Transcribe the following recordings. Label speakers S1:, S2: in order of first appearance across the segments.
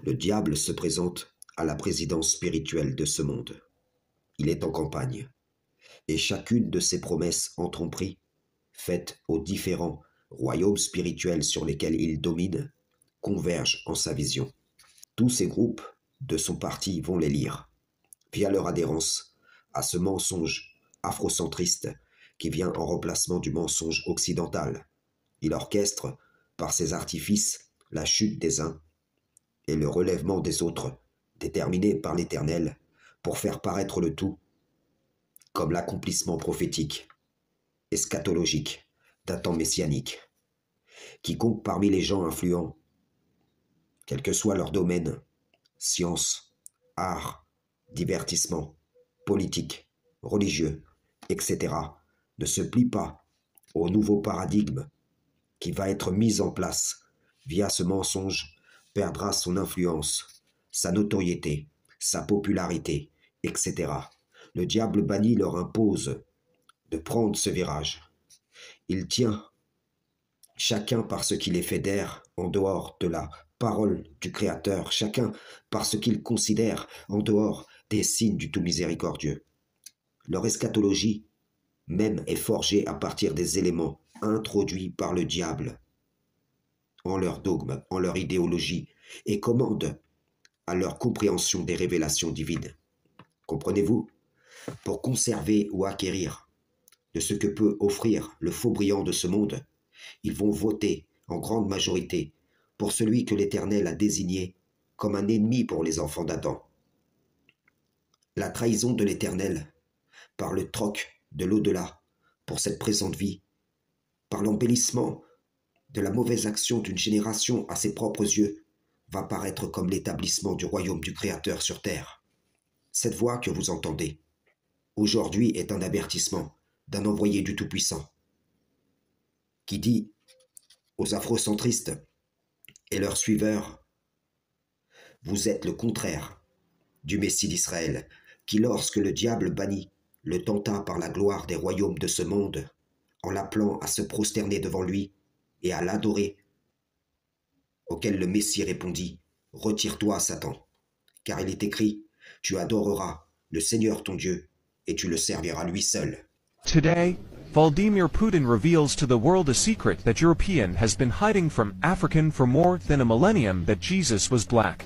S1: Le diable se présente à la présidence spirituelle de ce monde. Il est en campagne. Et chacune de ses promesses en tromperie, faites aux différents royaumes spirituels sur lesquels il domine, convergent en sa vision. Tous ces groupes de son parti vont les lire, via leur adhérence à ce mensonge afrocentriste qui vient en remplacement du mensonge occidental. Il orchestre, par ses artifices, la chute des uns et le relèvement des autres, déterminés par l'Éternel, pour faire paraître le tout comme l'accomplissement prophétique, eschatologique, d'un temps messianique. Quiconque parmi les gens influents, quel que soit leur domaine, science, art, divertissement, politique, religieux, etc., ne se plie pas au nouveau paradigme qui va être mis en place via ce mensonge, perdra son influence, sa notoriété, sa popularité, etc. Le diable banni leur impose de prendre ce virage. Il tient chacun par ce qui les fédère en dehors de la parole du Créateur, chacun par ce qu'il considère en dehors des signes du tout miséricordieux. Leur eschatologie même est forgée à partir des éléments introduits par le diable en leur dogme, en leur idéologie, et commande à leur compréhension des révélations divines. Comprenez-vous? Pour conserver ou acquérir de ce que peut offrir le faux brillant de ce monde, ils vont voter en grande majorité pour celui que l'Éternel a désigné comme un ennemi pour les enfants d'Adam. La trahison de l'Éternel, par le troc de l'au-delà pour cette présente vie, par l'embellissement de la mauvaise action d'une génération à ses propres yeux, va paraître comme l'établissement du royaume du Créateur sur terre. Cette voix que vous entendez, aujourd'hui, est un avertissement d'un envoyé du Tout-Puissant, qui dit aux afrocentristes et leurs suiveurs, vous êtes le contraire du Messie d'Israël, qui, lorsque le diable banni, le tenta par la gloire des royaumes de ce monde, en l'appelant à se prosterner devant lui et à l'adorer, auquel le Messie répondit, retire-toi, Satan, car il est écrit, tu adoreras le Seigneur ton Dieu, et tu le serviras lui seul.
S2: Today, Vladimir Putin reveals to the world a secret that European has been hiding from African for more than a millennium, that Jesus was black.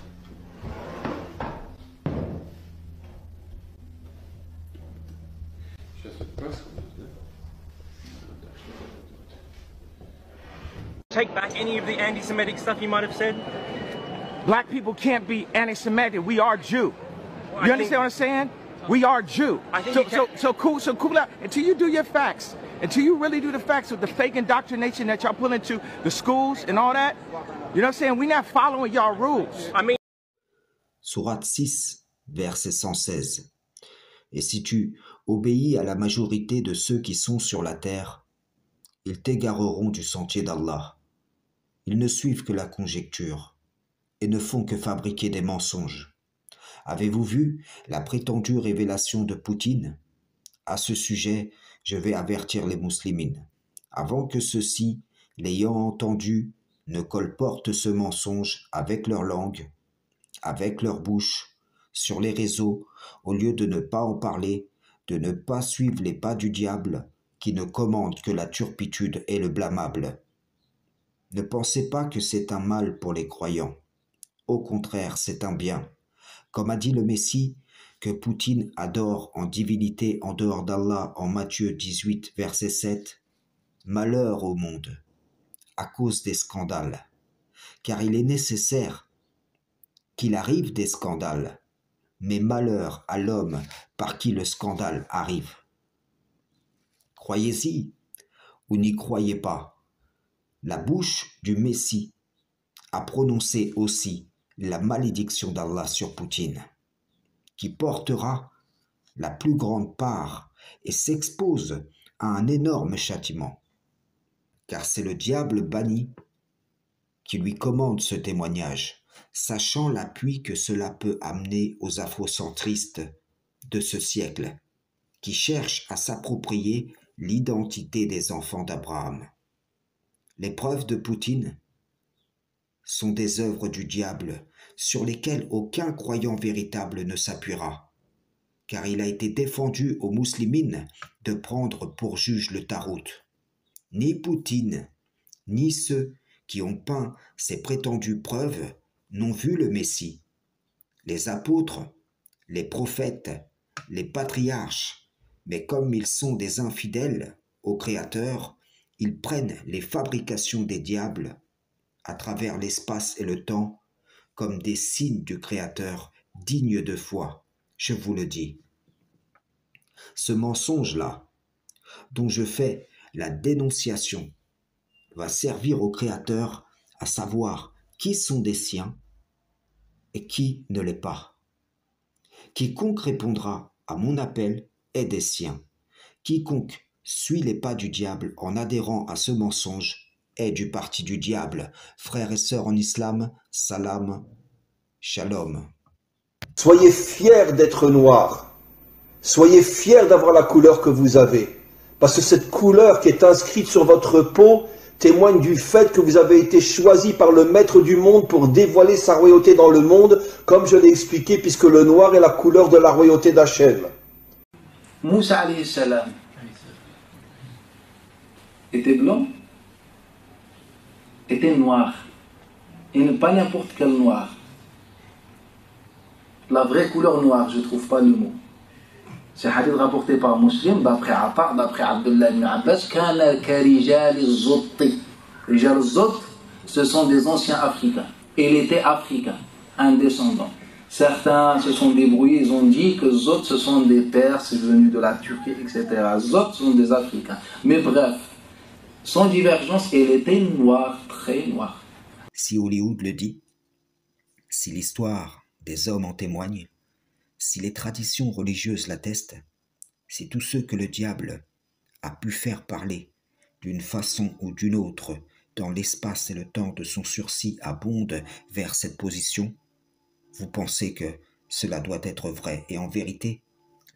S3: Take back any of the anti-Semitic stuff you might have said?
S4: Black people can't be anti-Semitic. We are Jew. You understand what I'm saying? We are Jew. So cool out. Until you do your facts, until you really do the facts with the fake indoctrination that y'all pull into the schools and all that, you know what I'm saying? We're not following y'all rules.
S1: Sourate 6, verset 116. Et si tu obéis à la majorité de ceux qui sont sur la terre, ils t'égareront du sentier d'Allah. Ils ne suivent que la conjecture et ne font que fabriquer des mensonges. Avez-vous vu la prétendue révélation de Poutine? À ce sujet, je vais avertir les musulmans, avant que ceux-ci, l'ayant entendu, ne colportent ce mensonge avec leur langue, avec leur bouche, sur les réseaux, au lieu de ne pas en parler, de ne pas suivre les pas du diable, qui ne commande que la turpitude et le blâmable. Ne pensez pas que c'est un mal pour les croyants. Au contraire, c'est un bien. Comme a dit le Messie, que Poutine adore en divinité en dehors d'Allah en Matthieu 18, verset 7, « Malheur au monde, à cause des scandales, car il est nécessaire qu'il arrive des scandales, mais malheur à l'homme par qui le scandale arrive. » Croyez-y ou n'y croyez pas, la bouche du Messie a prononcé aussi la malédiction d'Allah sur Poutine, qui portera la plus grande part et s'expose à un énorme châtiment, car c'est le diable banni qui lui commande ce témoignage, sachant l'appui que cela peut amener aux afrocentristes de ce siècle, qui cherchent à s'approprier l'identité des enfants d'Abraham. Les preuves de Poutine sont des œuvres du diable sur lesquelles aucun croyant véritable ne s'appuiera, car il a été défendu aux musulmans de prendre pour juge le Tarout. Ni Poutine, ni ceux qui ont peint ces prétendues preuves n'ont vu le Messie. Les apôtres, les prophètes, les patriarches, mais comme ils sont des infidèles au Créateur, ils prennent les fabrications des diables à travers l'espace et le temps comme des signes du Créateur dignes de foi, je vous le dis. Ce mensonge-là, dont je fais la dénonciation, va servir au Créateur à savoir qui sont des siens et qui ne l'est pas. Quiconque répondra à mon appel est des siens. Quiconque suit les pas du diable en adhérant à ce mensonge est du parti du diable. Frères et sœurs en islam, salam, shalom.
S5: Soyez fiers d'être noirs. Soyez fiers d'avoir la couleur que vous avez. Parce que cette couleur qui est inscrite sur votre peau témoigne du fait que vous avez été choisi par le maître du monde pour dévoiler sa royauté dans le monde, comme je l'ai expliqué, puisque le noir est la couleur de la royauté d'Hachem.
S6: Moussa alayhi salam était blanc, était noir, et pas n'importe quel noir. La vraie couleur noire, je ne trouve pas le mot. C'est un hadith rapporté par Muslim, d'après Atta, d'après Abdullah ibn Abbas, Kana karijal az-Zotti. Rijal az-Zott, ce sont des anciens Africains. Et il était africain, un descendant. Certains se sont débrouillés, ils ont dit que Zott, ce sont des Perses venus de la Turquie, etc. Zott, ce sont des Africains. Mais bref, sans divergence, il était noir, très noir.
S1: Si Hollywood le dit, si l'histoire des hommes en témoigne, si les traditions religieuses l'attestent, si tous ceux que le diable a pu faire parler d'une façon ou d'une autre dans l'espace et le temps de son sursis abondent vers cette position, vous pensez que cela doit être vrai et en vérité,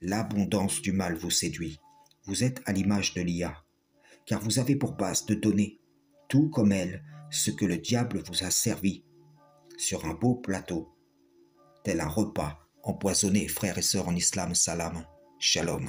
S1: l'abondance du mal vous séduit. Vous êtes à l'image de l'IA, car vous avez pour base de donner, tout comme elle, ce que le diable vous a servi sur un beau plateau, tel un repas empoisonné, frères et sœurs en islam, salam, shalom.